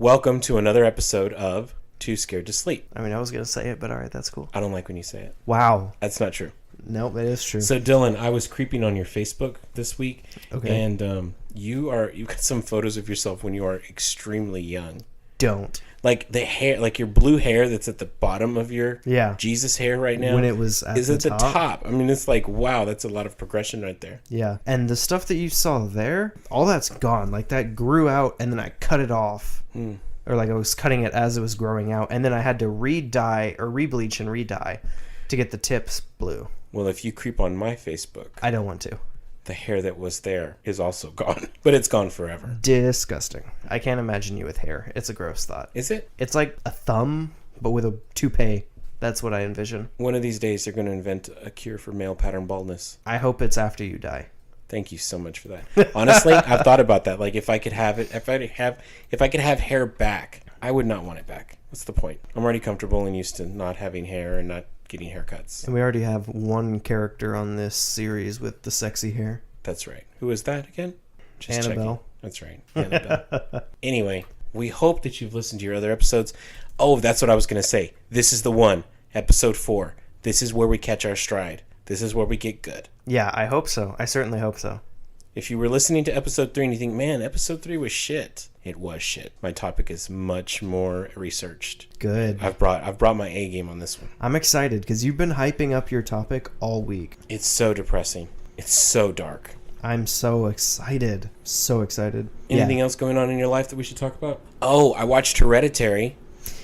Welcome to another episode of Too Scared to Sleep. I mean, I was going to say it, but all right, that's cool. I don't like when you say it. Wow. That's not true. Nope, it is true. So, Dylan, I was creeping on your Facebook this week, and you got some photos of yourself when you are extremely young. Don't. Like the hair, like your blue hair that's at the bottom of your Jesus hair right now. When it was at the top. I mean, it's like, wow, that's a lot of progression right there. Yeah. And the stuff that you saw there, all that's gone. Like that grew out and then I cut it off. Or like I was cutting it as it was growing out. And then I had to re-dye or re-bleach and re-dye to get the tips blue. Well, if you creep on my Facebook, I don't want to. The hair that was there is also gone, but it's gone forever. Disgusting. I can't imagine you with hair. It's a gross thought. Is it? It's like a thumb, but with a toupee. That's what I envision. One of these days, they're going to invent a cure for male pattern baldness. I hope it's after you die. Thank you so much for that. Honestly, I've thought about that. Like, if I could have it, if I could have hair back, I would not want it back. What's the point? I'm already comfortable and used to not having hair and not getting haircuts. And we already have one character on this series with the sexy hair. That's right. Who is that again? Just Annabelle. Checking. That's right. Annabelle. Anyway, we hope that you've listened to your other episodes. Oh, that's what I was going to say. This is the one. Episode 4. This is where we catch our stride. This is where we get good. Yeah, I hope so. I certainly hope so. If you were listening to episode 3 and you think, man, episode 3 was shit. It was shit. My topic is much more researched. Good. I've brought my A game on this one. I'm excited because you've been hyping up your topic all week. It's so depressing. It's so dark. I'm so excited. So excited. Anything else going on in your life that we should talk about? Oh, I watched Hereditary.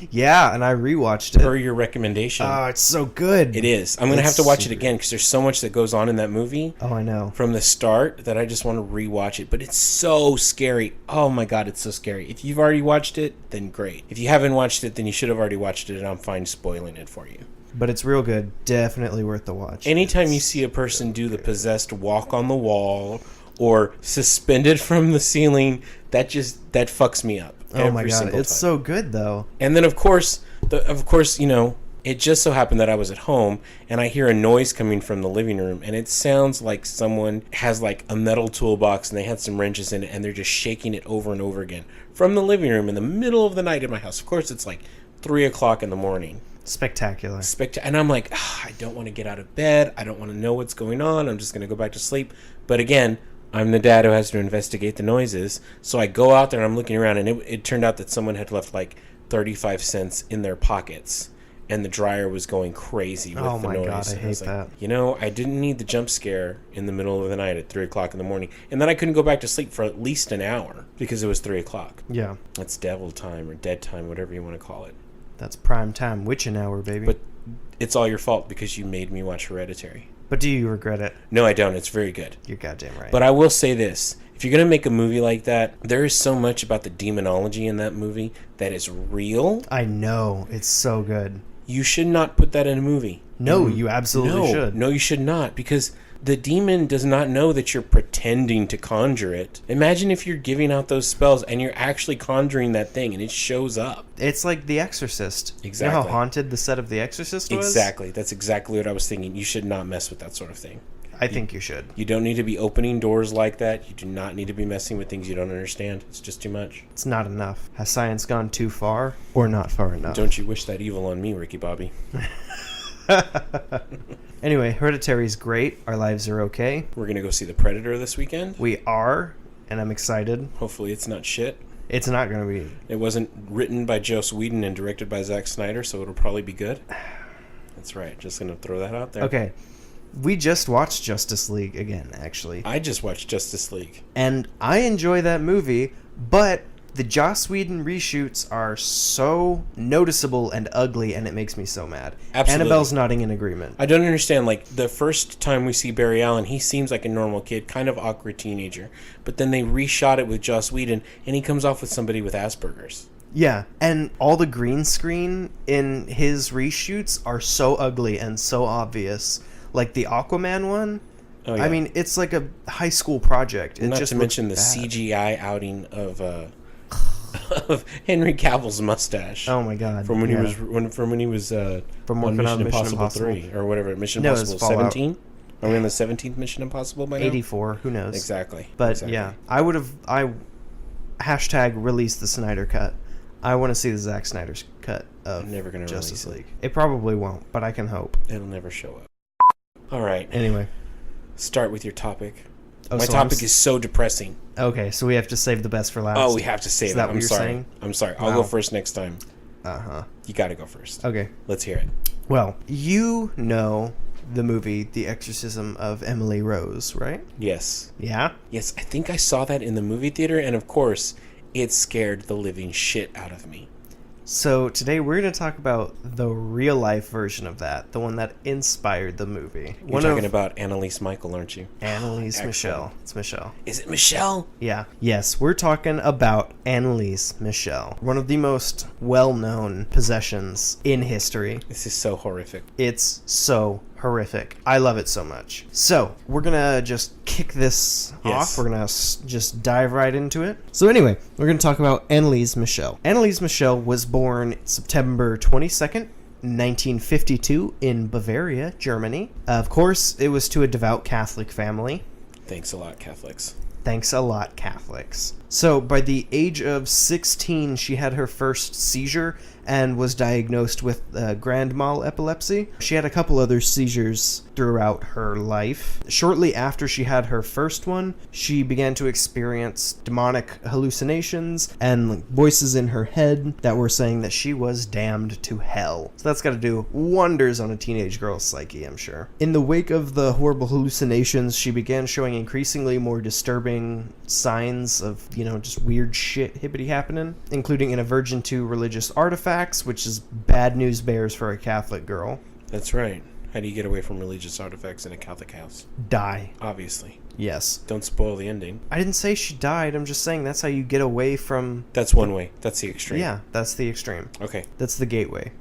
Yeah, and I rewatched it. Per your recommendation. Oh, it's so good. It is. I'm going to have to watch it again because there's so much that goes on in that movie. Oh, I know. From the start that I just want to rewatch it. But it's so scary. Oh my God, it's so scary. If you've already watched it, then great. If you haven't watched it, then you should have already watched it and I'm fine spoiling it for you. But it's real good. Definitely worth the watch. Anytime you see a person do the possessed walk on the wall or suspended from the ceiling, that fucks me up. Oh my God, it's so good though. And then of course, you know, it just so happened that I was at home and I hear a noise coming from the living room and it sounds like someone has like a metal toolbox and they had some wrenches in it and they're just shaking it over and over again from the living room in the middle of the night in my house. Of course, it's like 3:00 in the morning. Spectacular. And I'm like, I don't want to get out of bed. I don't want to know what's going on. I'm just going to go back to sleep. But again, I'm the dad who has to investigate the noises. So I go out there and I'm looking around and it turned out that someone had left like 35 cents in their pockets and the dryer was going crazy with the noise. Oh my God, I hate that. You know, I didn't need the jump scare in the middle of the night at 3:00 in the morning. And then I couldn't go back to sleep for at least an hour because it was 3:00. Yeah. That's devil time or dead time, whatever you want to call it. That's prime time witching hour, baby. But it's all your fault because you made me watch Hereditary. But do you regret it? No, I don't. It's very good. You're goddamn right. But I will say this. If you're going to make a movie like that, there is so much about the demonology in that movie that is real. I know. It's so good. You should not put that in a movie. No, you absolutely should. No, you should not. Because the demon does not know that you're pretending to conjure it. Imagine if you're giving out those spells and you're actually conjuring that thing and it shows up. It's like The Exorcist. Exactly. You know how haunted the set of The Exorcist was? Exactly. That's exactly what I was thinking. You should not mess with that sort of thing. I think you should. You don't need to be opening doors like that. You do not need to be messing with things you don't understand. It's just too much. It's not enough. Has science gone too far or not far enough? Don't you wish that evil on me, Ricky Bobby? Anyway, Hereditary's great. Our lives are okay. We're going to go see The Predator this weekend. We are, and I'm excited. Hopefully it's not shit. It's not going to be. It wasn't written by Joss Whedon and directed by Zack Snyder, so it'll probably be good. That's right. Just going to throw that out there. Okay. We just watched Justice League again, actually. I just watched Justice League. And I enjoy that movie, but the Joss Whedon reshoots are so noticeable and ugly, and it makes me so mad. Absolutely. Annabelle's nodding in agreement. I don't understand. Like, the first time we see Barry Allen, he seems like a normal kid, kind of awkward teenager. But then they reshot it with Joss Whedon, and he comes off with somebody with Asperger's. Yeah, and all the green screen in his reshoots are so ugly and so obvious. Like the Aquaman one. Oh, yeah. I mean, it's like a high school project. Not to mention the CGI outing of Henry Cavill's mustache. Oh my God! From when he was on Mission Impossible 3 or whatever. Mission Impossible 17. Are we on the 17th Mission Impossible by now? 84. Who knows? Exactly. But yeah, I hashtag release the Snyder Cut. I want to see the Zack Snyder's cut of Never gonna Justice release League. It probably won't, but I can hope. It'll never show up. All right. Anyway. Start with your topic. Oh, My so topic is so depressing. Okay, so we have to save the best for last. Oh, we have to save Is it. that what I'm you're sorry. saying? I'm sorry. I'll Wow. go first next time. Uh-huh. You got to go first. Okay. Let's hear it. Well, you know the movie The Exorcism of Emily Rose, right? Yes. Yeah? Yes, I think I saw that in the movie theater, and of course, it scared the living shit out of me. So today we're going to talk about the real-life version of that, the one that inspired the movie. You're talking about Anneliese Michel, aren't you? Anneliese Excellent. Michel. It's Michelle. Is it Michelle? Yeah. Yes, we're talking about Anneliese Michel, one of the most well-known possessions in history. This is so horrific. It's so horrific. I love it so much. So, we're gonna just kick this off. We're gonna just dive right into it. So anyway, we're gonna talk about Anneliese Michel. Anneliese Michel was born September 22nd, 1952 in Bavaria, Germany. Of course, it was to a devout Catholic family. Thanks a lot, Catholics. Thanks a lot, Catholics. So, by the age of 16, she had her first seizure and was diagnosed with grand mal epilepsy. She had a couple other seizures throughout her life. Shortly after she had her first one, she began to experience demonic hallucinations and voices in her head that were saying that she was damned to hell. So that's got to do wonders on a teenage girl's psyche, I'm sure. In the wake of the horrible hallucinations, she began showing increasingly more disturbing signs of, just weird shit hippity happening, including an aversion to religious artifacts, which is bad news bears for a Catholic girl. That's right. How do you get away from religious artifacts in a Catholic house? Die. Obviously. Yes. Don't spoil the ending. I didn't say she died. I'm just saying that's how you get away from... That's one way. That's the extreme. Yeah, that's the extreme. Okay. That's the gateway.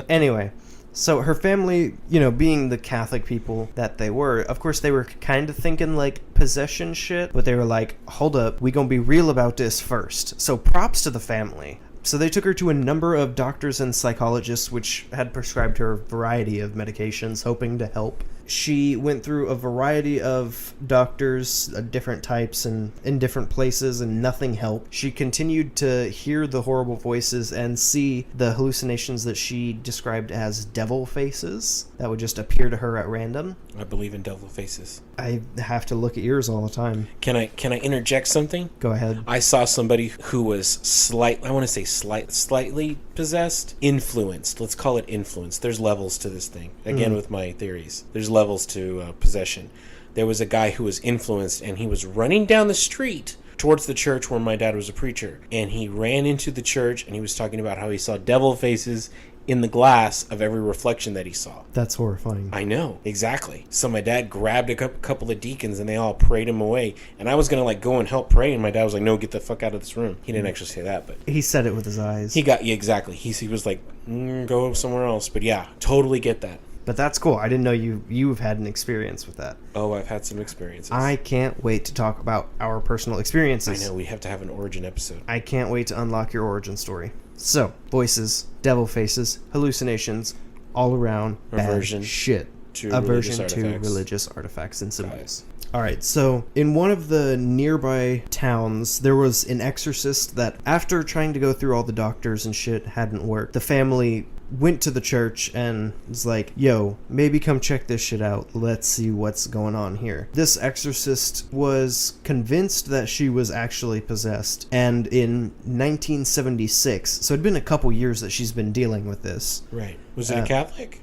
Anyway, so her family, being the Catholic people that they were, of course they were kind of thinking like possession shit, but they were like, hold up, we gonna be real about this first. So props to the family. So they took her to a number of doctors and psychologists which had prescribed her a variety of medications hoping to help. She went through a variety of doctors, different types and in different places, and nothing helped. She continued to hear the horrible voices and see the hallucinations that she described as devil faces that would just appear to her at random. I believe in devil faces. I have to look at yours all the time. Can I interject something? Go ahead. I saw somebody who was slightly possessed, influenced. Let's call it influenced. There's levels to this thing. Again, with my theories, there's levels to possession. There was a guy who was influenced, and he was running down the street towards the church where my dad was a preacher, and he ran into the church, and he was talking about how he saw devil faces in the glass of every reflection that he saw. That's horrifying. I know, exactly. So my dad grabbed a couple of deacons and they all prayed him away. And I was going to go and help pray, and my dad was like, no, get the fuck out of this room. He didn't actually say that, but... He said it with his eyes. Exactly. He was like, go somewhere else. But yeah, totally get that. But that's cool. I didn't know you've had an experience with that. Oh, I've had some experiences. I can't wait to talk about our personal experiences. I know, we have to have an origin episode. I can't wait to unlock your origin story. So, voices, devil faces, hallucinations, all around Aversion bad shit. to religious artifacts and symbols. Alright, so in one of the nearby towns, there was an exorcist that, after trying to go through all the doctors and shit hadn't worked, the family went to the church and was like, yo, maybe come check this shit out. Let's see what's going on here. This exorcist was convinced that she was actually possessed, and in 1976, so it'd been a couple years that she's been dealing with this. Right. Was it a Catholic?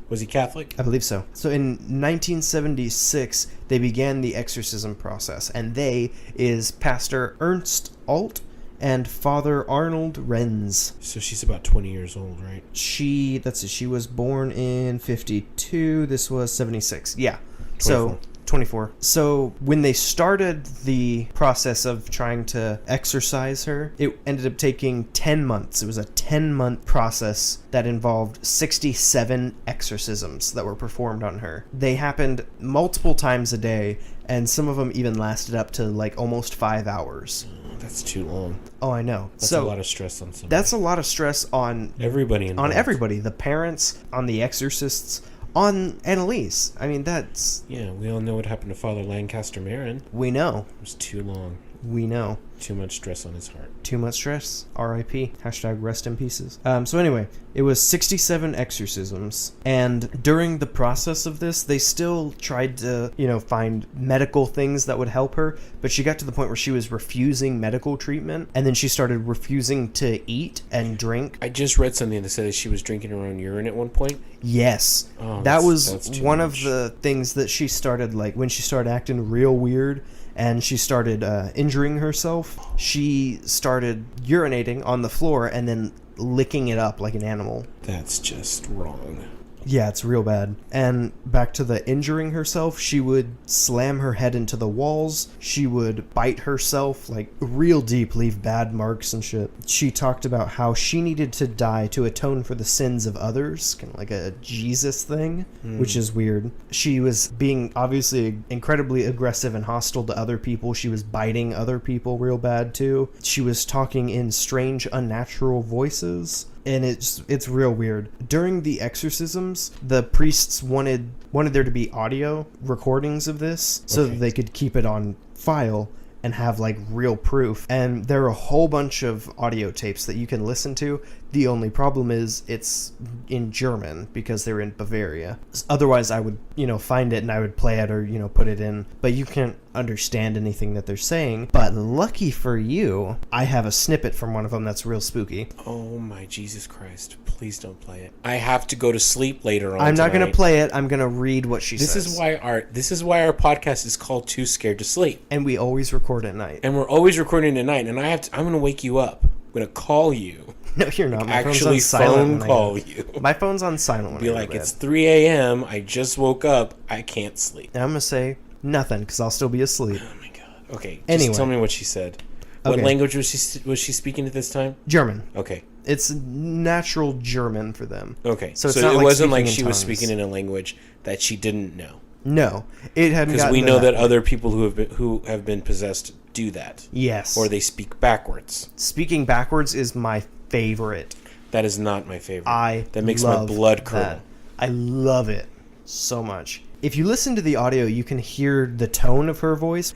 Was he Catholic? I believe so. So in 1976, they began the exorcism process, and they is Pastor Ernst Alt and Father Arnold Renz. So she's about 20 years old, right? She was born in 52. This was 76. Yeah. 24. So 24. So when they started the process of trying to exorcise her, it ended up taking 10 months. It was a 10-month process that involved 67 exorcisms that were performed on her. They happened multiple times a day, and some of them even lasted up to almost 5 hours. That's too long. Oh, I know. That's a lot of stress on somebody. That's a lot of stress on everybody involved. On everybody. The parents, on the exorcists, on Anneliese. I mean, that's... Yeah, we all know what happened to Father Lancaster Marin. We know. It was too long. we know. Too much stress on his heart. Too much stress. R.I.P. Hashtag rest in pieces. So anyway, it was 67 exorcisms. And during the process of this, they still tried to, find medical things that would help her. But she got to the point where she was refusing medical treatment. And then she started refusing to eat and drink. I just read something that said that she was drinking her own urine at one point. Yes. Oh, that was one much. of the things that she started, like, when she started acting real weird. And she started injuring herself. She started urinating on the floor and then licking it up like an animal. That's just wrong. Yeah, it's real bad. And back to the injuring herself, she would slam her head into the walls. She would bite herself, like, real deep, leave bad marks and shit. She talked about how she needed to die to atone for the sins of others, kind of like a Jesus thing, which is weird. She was being, obviously, incredibly aggressive and hostile to other people. She was biting other people real bad, too. She was talking in strange, unnatural voices. And it's real weird. During the exorcisms, the priests wanted there to be audio recordings of this so that they could keep it on file and have, like, real proof. And there are a whole bunch of audio tapes that you can listen to. The only problem is it's in German because they're in Bavaria. Otherwise, I would, find it and I would play it or, put it in. But you can't understand anything that they're saying. But lucky for you, I have a snippet from one of them that's real spooky. Oh my Jesus Christ. Please don't play it. I have to go to sleep later on. I'm not going to play it. I'm going to read what she says. This is why our podcast is called Too Scared to Sleep. And we always record at night. And we're always recording at night. And I'm going to wake you up. I'm going to call you. No, you're not. My Actually phone's on silent. phone call you. My phone's on silent when Be I like, go to bed. it's 3 a.m. I just woke up. I can't sleep. And I'm going to say nothing because I'll still be asleep. Oh my God. Okay. Anyway. Just tell me what she said. What language was she speaking at this time? German. Okay. It's natural German for them. Okay. So it's not it like wasn't like speaking she in was tongues. speaking in a language that she didn't know. No, it hadn't. Because we know that other people who have been possessed do that. Yes. Or they speak backwards. Speaking backwards is my favorite. That is not my favorite. That makes my blood curdle. I love it so much. If you listen to the audio, you can hear the tone of her voice.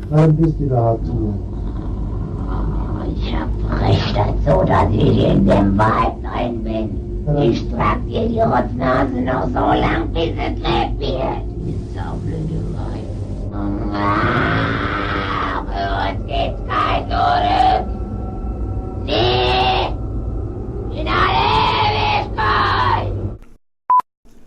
Was bist du überhaupt hier? Ich hab Recht dazu, dass ich in dem Wald rein bin. Ich trag dir die Rotznase noch so lang, bis es lebt wird. Die saublöde Weib. Für uns geht's kein Zurück. Nee! In alle Ewigkeit!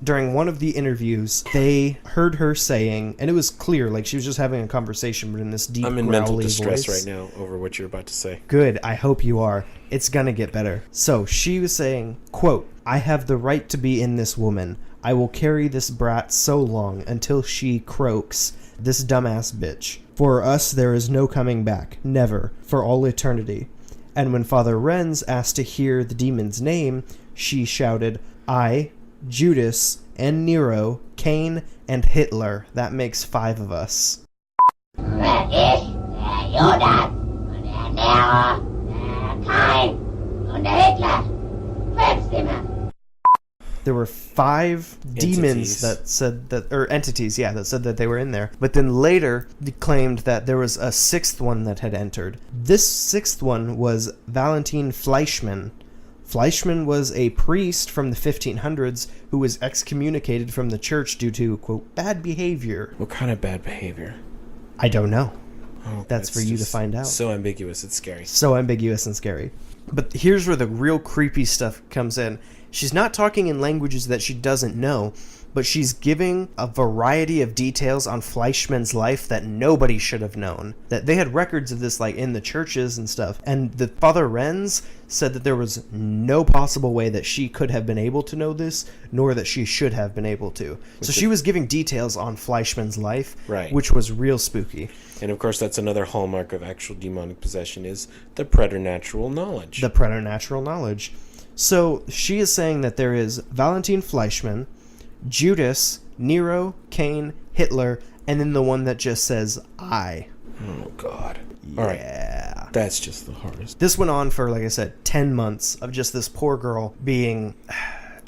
During one of the interviews, they heard her saying, and it was clear, like she was just having a conversation, but in this deep, I'm in mental growly distress voice. right now over what you're about to say. Good, I hope you are. It's gonna get better. So, she was saying, quote, I have the right to be in this woman. I will carry this brat so long until she croaks, this dumbass bitch. For us, there is no coming back. Never. For all eternity. And when Father Renz asked to hear the demon's name, she shouted, I, Judas, and Nero, Cain, and Hitler. That makes 5 of us. Ich, der Judas und der Nero, der Kain und der Hitler. 5 Stimmen. There were 5 demons that said that, or entities, that said that they were in there. But then later, they claimed that there was a 6th one that had entered. This 6th one was Valentin Fleischmann. Fleischmann was a priest from the 1500s who was excommunicated from the church due to, quote, bad behavior. What kind of bad behavior? I don't know. Oh, That's for you to just find out. So ambiguous, it's scary. So ambiguous and scary. But here's where the real creepy stuff comes in. She's not talking in languages that she doesn't know, but she's giving a variety of details on Fleischmann's life that nobody should have known. That they had records of this, like, in the churches and stuff. And the Father Renz said that there was no possible way that she could have been able to know this, nor that she should have been able to. So she was giving details on Fleischmann's life, right, which was real spooky. And of course, that's another hallmark of actual demonic possession is the preternatural knowledge. The preternatural knowledge. So she is saying that there is Valentin Fleischmann, Judas, Nero, Cain, Hitler, and then the one that just says I. Oh, God. Yeah. All right. That's just the hardest. This went on for, like I said, 10 months of just this poor girl being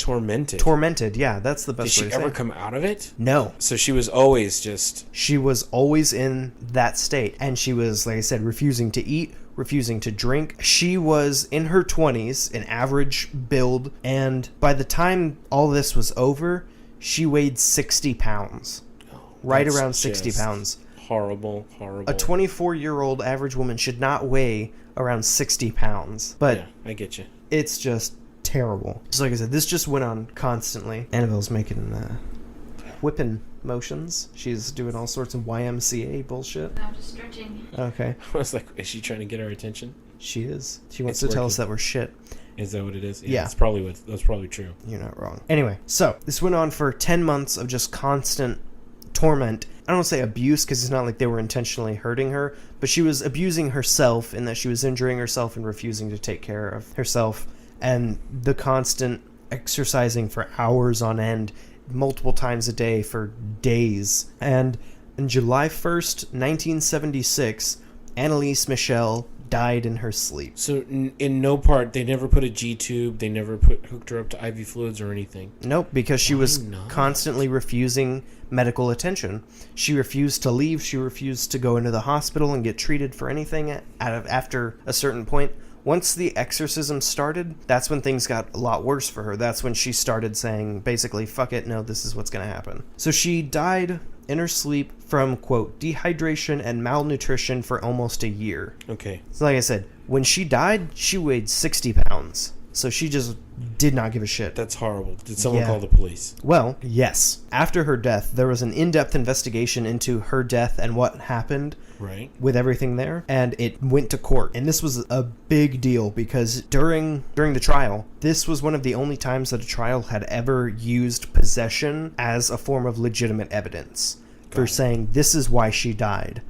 Tormented. Yeah, that's the best Did way she to say ever it. come out of it? No. So she was always just... She was always in that state. And she was, like I said, refusing to eat, refusing to drink. She was in her 20s, an average build. And by the time all this was over, she weighed 60 pounds. Right That's around 60 just pounds. Horrible. A 24-year-old average woman should not weigh around 60 pounds. But Yeah, I get you. it's just terrible. So like I said, this just went on constantly. Annabelle's making whipping motions. She's doing all sorts of YMCA bullshit. I'm just stretching. Okay. I was like, is she trying to get our attention? She is. She wants It's to tell us working. that we're shit. Is that what it is? Yeah. That's probably true. You're not wrong. Anyway, so this went on for 10 months of just constant torment. I don't want to say abuse because it's not like they were intentionally hurting her, but she was abusing herself in that she was injuring herself and refusing to take care of herself. And the constant exercising for hours on end, multiple times a day for days. And on July 1st, 1976, Anneliese Michel died in her sleep. So in no part, they never put a G-tube, they never hooked her up to IV fluids or anything. Nope, because she was not? constantly refusing medical attention. She refused to leave. She refused to go into the hospital and get treated for anything after a certain point. Once the exorcism started, that's when things got a lot worse for her. That's when she started saying, basically, fuck it, no, this is what's going to happen. So she died in her sleep from, quote, dehydration and malnutrition for almost a year. Okay. So like I said, when she died, she weighed 60 pounds. So she just did not give a shit. That's horrible. Did someone Yeah. call the police? Well, yes. After her death, there was an in-depth investigation into her death and what happened Right. with everything there, and it went to court. And this was a big deal because during the trial, this was one of the only times that a trial had ever used possession as a form of legitimate evidence for saying this is why she died.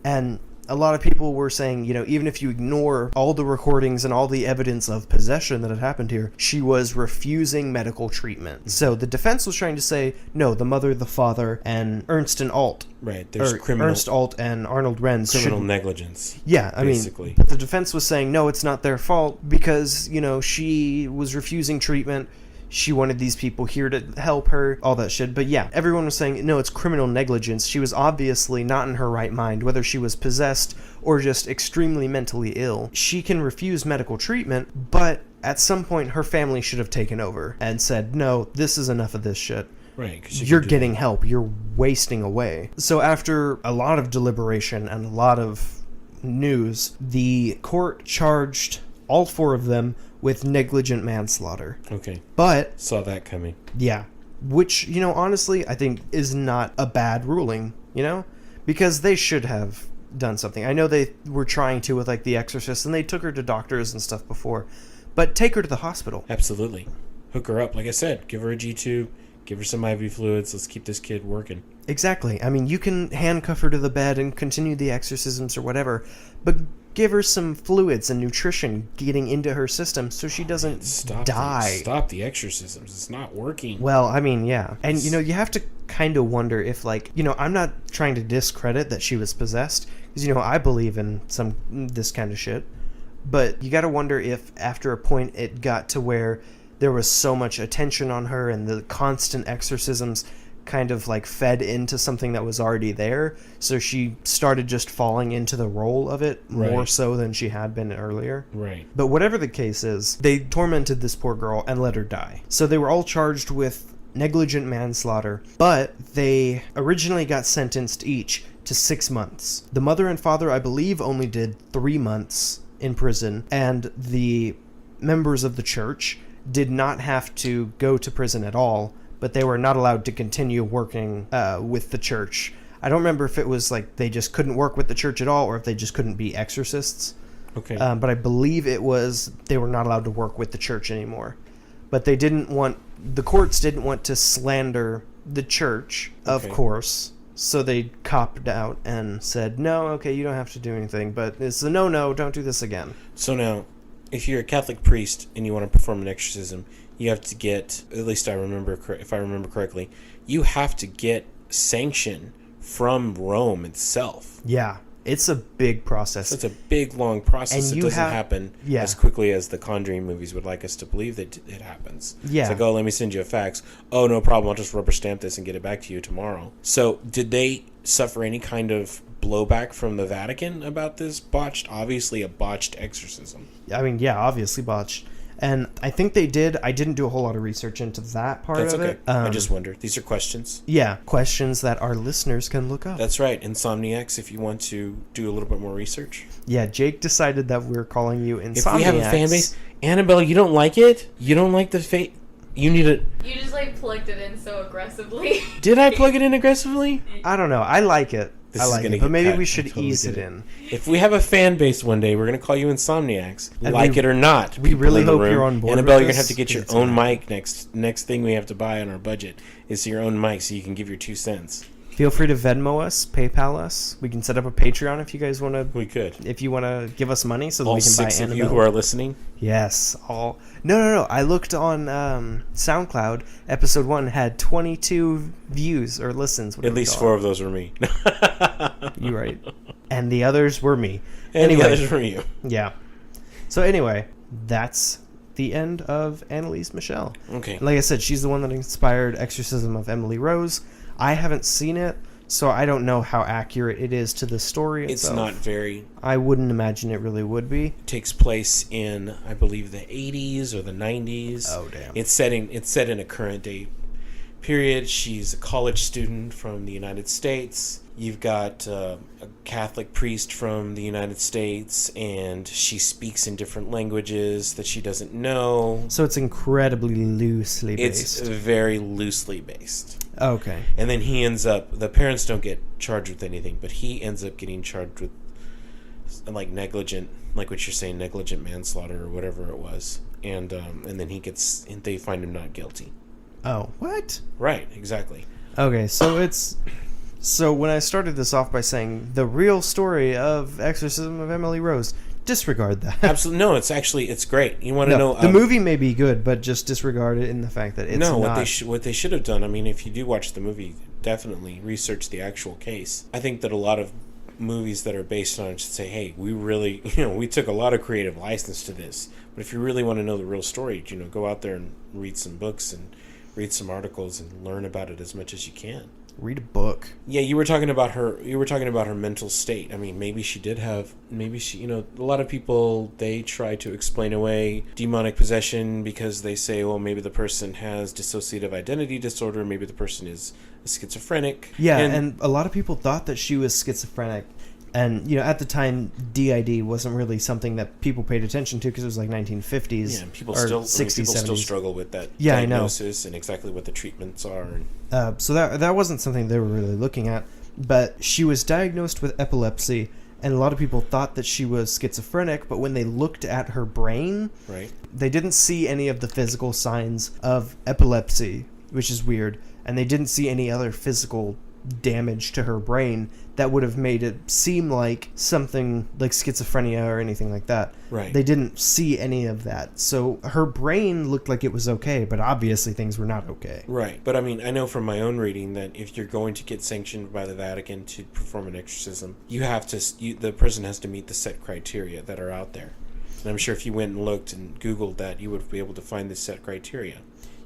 And a lot of people were saying, you know, even if you ignore all the recordings and all the evidence of possession that had happened here, she was refusing medical treatment. So the defense was trying to say, no, the mother, the father, and Ernst and Alt. Right. There's criminal Ernst Alt and Arnold Renz. negligence. Yeah, I basically. mean, but the defense was saying, no, it's not their fault because, you know, she was refusing treatment. She wanted these people here to help her, all that shit. But yeah, everyone was saying, no, it's criminal negligence. She was obviously not in her right mind, whether she was possessed or just extremely mentally ill. She can refuse medical treatment, but at some point her family should have taken over and said, no, this is enough of this shit. Right. 'Cause You're getting help. You're wasting away. So after a lot of deliberation and a lot of news, the court charged all four of them with negligent manslaughter. Okay. But, Saw that coming. yeah, which, you know, honestly, I think is not a bad ruling, you know? Because they should have done something. I know they were trying to with, like, The Exorcist, and they took her to doctors and stuff before. But take her to the hospital. Absolutely. Hook her up. Like I said, give her a G-tube, give her some IV fluids. Let's keep this kid working. Exactly. I mean, you can handcuff her to the bed and continue the exorcisms or whatever, but give her some fluids and nutrition getting into her system so she doesn't die. Stop the exorcisms. It's not working. Well, I mean, yeah. And, you know, you have to kind of wonder if, like, you know, I'm not trying to discredit that she was possessed, because, you know, I believe in this kind of shit. But you got to wonder if after a point it got to where there was so much attention on her and the constant exorcisms kind of like fed into something that was already there, so she started just falling into the role of it more so than she had been earlier. Right. But whatever the case is, they tormented this poor girl and let her die. So they were all charged with negligent manslaughter, but they originally got sentenced each to 6 months. The mother and father, I believe, only did 3 months in prison, and the members of the church did not have to go to prison at all, but they were not allowed to continue working with the church. I don't remember if it was like they just couldn't work with the church at all or if they just couldn't be exorcists. Okay. But I believe it was they were not allowed to work with the church anymore. But the courts didn't want to slander the church, of course, so they copped out and said, no, okay, you don't have to do anything, but it's a no, don't do this again. So now, if you're a Catholic priest and you want to perform an exorcism, you have to get, at least if I remember correctly, you have to get sanction from Rome itself. Yeah. It's a big process. It's a big, long process. And It doesn't happen as quickly as the Conjuring movies would like us to believe that it happens. Yeah. It's like, oh, let me send you a fax. Oh, no problem. I'll just rubber stamp this and get it back to you tomorrow. So did they suffer any kind of blowback from the Vatican about this obviously a botched exorcism? I mean, yeah, obviously botched. And I think they did. I didn't do a whole lot of research into that part That's of okay. it. I just wondered. These are questions. Yeah, questions that our listeners can look up. That's right. Insomniacs, if you want to do a little bit more research. Yeah, Jake decided that we're calling you Insomniacs. If we have a fan base... Annabelle, you don't like it? You don't like the fate... You need it... You just, like, plugged it in so aggressively. Did I plug it in aggressively? I don't know. I like it. This I is like gonna it, but get maybe cut. we should I totally ease get it it. in. If we have a fan base one day, we're going to call you Insomniacs. And like it or not. we people really in the hope room. you're on board Annabelle, with you're going to this, have to get your 'cause it's own amazing. mic next thing we have to buy on our budget is your own mic so you can give your 2 cents. Feel free to Venmo us, PayPal us. We can set up a Patreon if you guys want to. We could. If you want to give us money so that All we can buy 6 of Annabelle. you who are listening. Yes, all. No. I looked on SoundCloud. Episode 1 had 22 views or listens. At least 4 of those were me. You're right. And the others were me. And the others were you. Yeah. So anyway, that's the end of Anneliese Michel. Okay. Like I said, she's the one that inspired Exorcism of Emily Rose. I haven't seen it, so I don't know how accurate it is to the story It's itself. not very... I wouldn't imagine it really would be. It takes place in, I believe, the 80s or the 90s. Oh, damn. It's set in a current day period. She's a college student from the United States. You've got a Catholic priest from the United States, and she speaks in different languages that she doesn't know. So it's incredibly loosely It's based. very loosely based. Okay. And then he ends up, the parents don't get charged with anything, but he ends up getting charged with like negligent, like what you're saying, negligent manslaughter or whatever it was. And then they find him not guilty. Oh, what? Right, exactly. Okay, so when I started this off by saying the real story of Exorcism of Emily Rose, disregard that. Absolutely. No, it's great. You want to know... the movie may be good, but just disregard it in the fact that it's not. What they should have done, I mean, if you do watch the movie, definitely research the actual case. I think that a lot of movies that are based on it should say, hey, we really, we took a lot of creative license to this. But if you really want to know the real story, go out there and read some books and read some articles and learn about it as much as you can. Read a book. Yeah, you were talking about her mental state. I mean, maybe she, a lot of people, they try to explain away demonic possession because they say, well, maybe the person has dissociative identity disorder, maybe the person is a schizophrenic. Yeah, and a lot of people thought that she was schizophrenic. And, at the time, DID wasn't really something that people paid attention to because it was like 1950s. Yeah, people or still 60s, people 70s. still struggle with that Yeah, diagnosis and exactly what the treatments are. So that wasn't something they were really looking at. But she was diagnosed with epilepsy, and a lot of people thought that she was schizophrenic, but when they looked at her brain, right, they didn't see any of the physical signs of epilepsy, which is weird, and they didn't see any other physical damage to her brain that would have made it seem like something like schizophrenia or anything like that. Right. They didn't see any of that. So her brain looked like it was okay, but obviously things were not okay. Right. But I mean, I know from my own reading that if you're going to get sanctioned by the Vatican to perform an exorcism, the person has to meet the set criteria that are out there. And I'm sure if you went and looked and Googled that, you would be able to find the set criteria.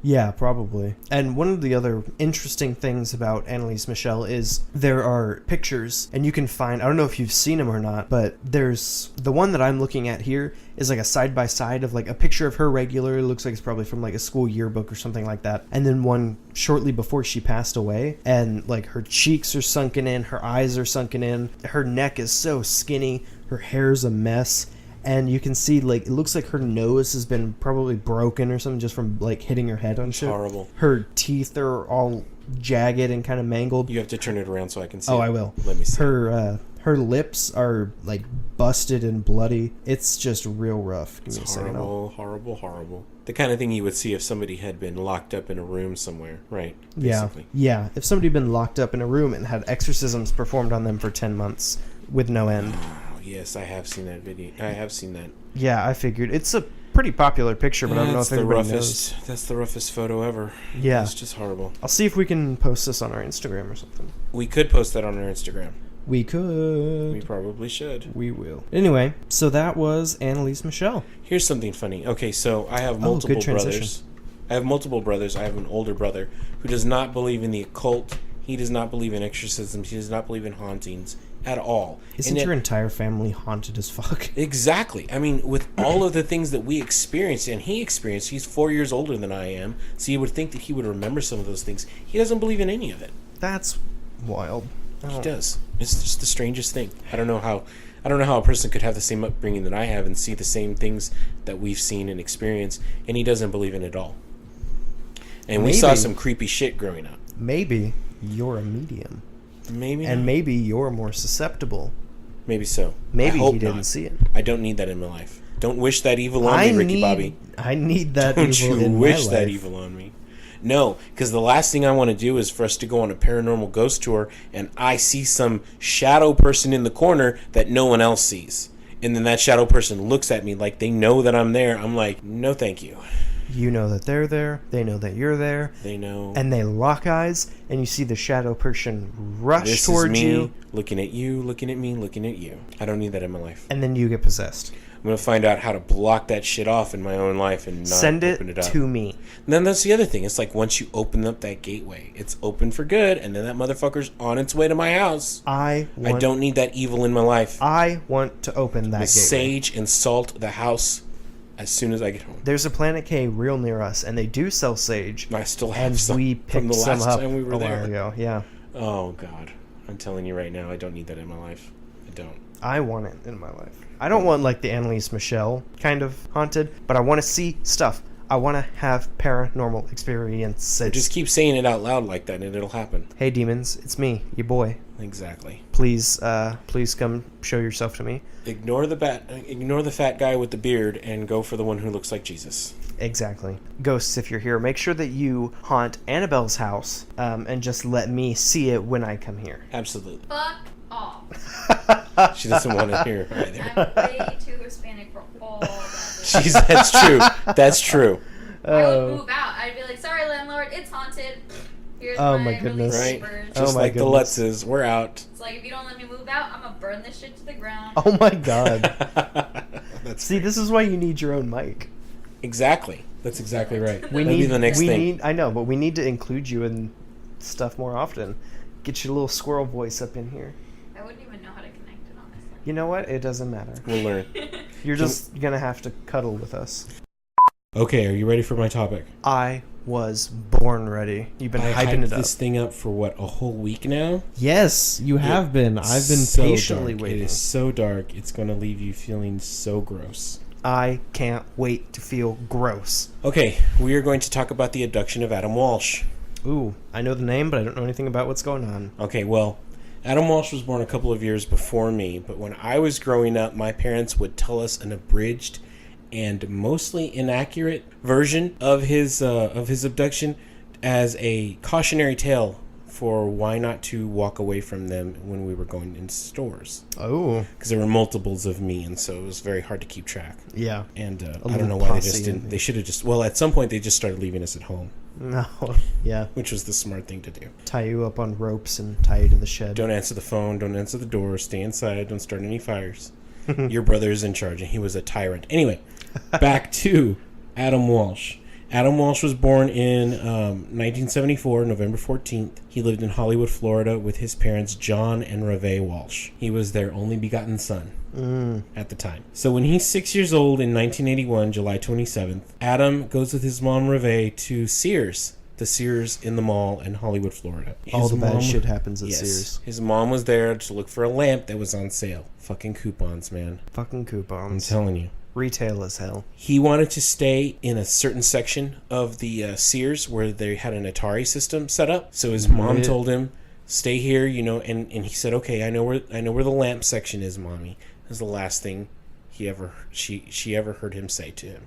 Yeah, probably. And one of the other interesting things about Anneliese Michel is there are pictures, and you can find, I don't know if you've seen them or not, but there's, the one that I'm looking at here is like a side-by-side of like a picture of her regular, it looks like it's probably from like a school yearbook or something like that, and then one shortly before she passed away, and like her cheeks are sunken in, her eyes are sunken in, her neck is so skinny, her hair's a mess. And you can see, like, it looks like her nose has been probably broken or something just from, like, hitting her head on shit. Horrible. Her teeth are all jagged and kind of mangled. You have to turn it around so I can see Oh, it. I will. Let me see. Her lips are, like, busted and bloody. It's just real rough. Give me a second. Horrible. The kind of thing you would see if somebody had been locked up in a room somewhere. Right. Yeah. Basically. Yeah. If somebody had been locked up in a room and had exorcisms performed on them for 10 months with no end. Yes, I have seen that video. I have seen that. Yeah, I figured. It's a pretty popular picture, but I don't know if everybody knows. That's the roughest photo ever. Yeah. It's just horrible. I'll see if we can post this on our Instagram or something. We could post that on our Instagram. We could. We probably should. We will. Anyway, so that was Anneliese Michel. Here's something funny. Okay, so I have Oh, multiple good transition. brothers. I have multiple brothers. I have an older brother who does not believe in the occult. He does not believe in exorcisms. He does not believe in hauntings at all. Isn't your entire family haunted as fuck? Exactly. I mean, with all of the things that we experienced and he experienced, he's 4 years older than I am, so you would think that he would remember some of those things. He doesn't believe in any of it. That's wild. He does. It's just the strangest thing. I don't know how a person could have the same upbringing that I have and see the same things that we've seen and experienced, and he doesn't believe in it all. And we saw some creepy shit growing up. Maybe you're a medium. Maybe And not. maybe you're more susceptible. Maybe so. Maybe I hope he didn't not. see it. I don't need that in my life. Don't wish that evil on me, Ricky Bobby. I need that Don't evil you in wish my that life. evil on me. No, because the last thing I want to do is for us to go on a paranormal ghost tour and I see some shadow person in the corner that no one else sees. And then that shadow person looks at me like they know that I'm there. I'm like, no thank you. You know that they're there. They know that you're there. They know. And they lock eyes, and you see the shadow person rush This towards is me you. looking at you, looking at me, looking at you. I don't need that in my life. And then you get possessed. I'm going to find out how to block that shit off in my own life and not Send open it up. to me. And then that's the other thing. It's like once you open up that gateway, it's open for good, and then that motherfucker's on its way to my house. I don't need that evil in my life. I want to open that gateway. Sage and salt the house as soon as I get home. There's a Planet K real near us, and they do sell sage. I still have and some we from picked the some last up time we were a there. while ago. Yeah. Oh, God. I'm telling you right now, I don't need that in my life. I don't. I want it in my life. I don't want like the Anneliese Michel kind of haunted, but I want to see stuff. I want to have paranormal experiences. Just keep saying it out loud like that and it'll happen. Hey demons, it's me, your boy. Exactly. Please come show yourself to me. Ignore the fat guy with the beard and go for the one who looks like Jesus. Exactly. Ghosts, if you're here, make sure that you haunt Annabelle's house and just let me see it when I come here. Absolutely. Fuck off. She doesn't want to hear either. I'm way too Hispanic for all that. That's true. That's true. I would move out. I'd be like, sorry, landlord, it's haunted. Here's Oh my my goodness. Right? papers. Just my like goodness. the Lutzes, we're out. It's like, if you don't let me move out, I'm gonna burn this shit to the ground. Oh my god. That's See, this is why you need your own mic. exactly. That's exactly right. We That'll need be the next thing. I know, but we need to include you in stuff more often. Get your little squirrel voice up in here. I wouldn't even know how to connect it, honestly. You know what? It doesn't matter. We'll learn. You're just gonna have to cuddle with us. Okay, are you ready for my topic? I was born ready. You've been I hyping hyped it up. this thing up for what, a whole week now? Yes, you have been. I've been So patiently dark. waiting. It is so dark. It's going to leave you feeling so gross. I can't wait to feel gross. Okay, we are going to talk about the abduction of Adam Walsh. Ooh, I know the name, but I don't know anything about what's going on. Okay, well, Adam Walsh was born a couple of years before me, but when I was growing up, my parents would tell us an abridged and mostly inaccurate version of his abduction as a cautionary tale for why not to walk away from them when we were going in stores. Oh, Because there were multiples of me, and so it was very hard to keep track. yeah. And I little don't know why they posse just in didn't. there. They should have just. Well, at some point they just started leaving us at home, No, yeah. which was the smart thing to do. Tie you up on ropes and tie you to the shed. Don't answer the phone. Don't answer the door. Stay inside. Don't start any fires. Your brother is in charge, and he was a tyrant. Anyway, back to Adam Walsh. Adam Walsh was born in 1974, November 14th. He lived in Hollywood, Florida, with his parents, John and Reve Walsh. He was their only begotten son at the time. So when he's 6 years old in 1981, July 27th, Adam goes with his mom, Reve, to Sears. The Sears in the mall in Hollywood, Florida. All His the bad mom- shit happens at Yes. Sears. His mom was there to look for a lamp that was on sale. Fucking coupons, man. Fucking I'm coupons. telling you. Retail as hell. He wanted to stay in a certain section of the Sears where they had an Atari system set up. So his mom Right. told him, "Stay here," and he said, "Okay, I know where the lamp section is, mommy." That's the last thing she ever heard him say to him.